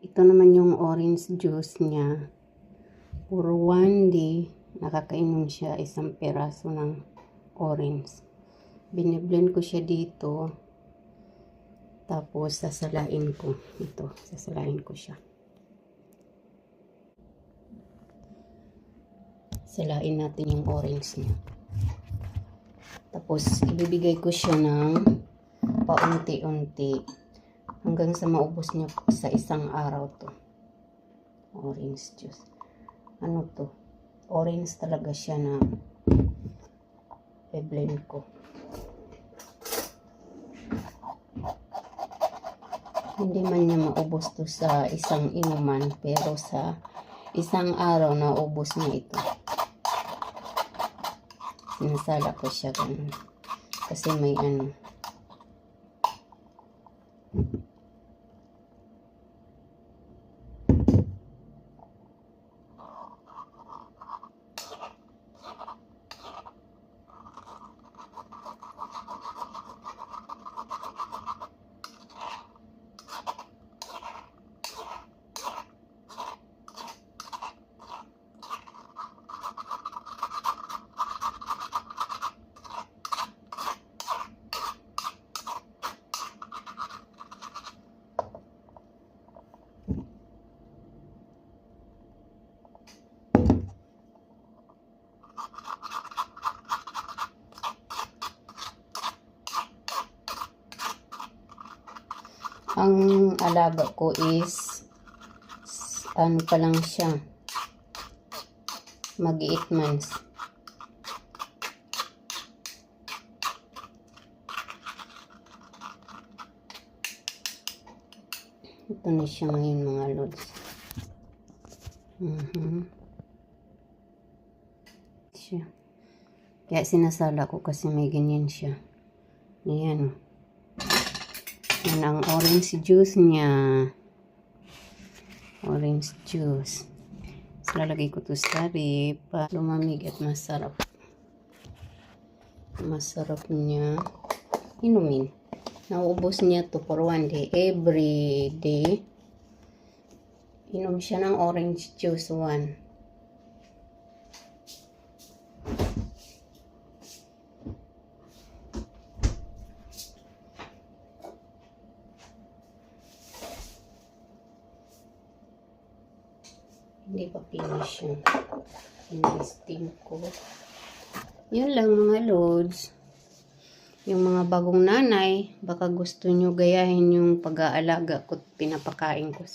Ito naman yung orange juice niya. Puro 1 day, nakakainom siya 1 peraso ng orange. Biniblend ko siya dito. Tapos, sasalain ko. Ito, sasalain ko siya. Salain natin yung orange niya. Tapos, ibibigay ko siya ng paunti-unti. Hanggang sa maubos niya sa 1 araw to. Orange juice. Ano to? Orange talaga siya na i-blend ko. Hindi man niya maubos to sa 1 inuman, pero sa 1 araw na ubos niya ito. Sinasala ko siya ganun. Kasi may ano. Ang alaga ko is ano pa lang siya, mag 8 months. Ito na siya ngayon mga lods. Siya. Kaya sinasala ko kasi may ganyan siya. Ayan. Yan ang orange juice niya. Orange juice. So, lalagay ko to sa rip para lumamig at masarap. Masarap niya inumin. Nauubos niya to for 1 day. Every day, inom siya ng orange juice 1. Hindi pa finish yun. Steam ko. Yun lang mga loads. Yung mga bagong nanay, baka gusto nyo gayahin yung pag-aalaga ko, pinapakain ko.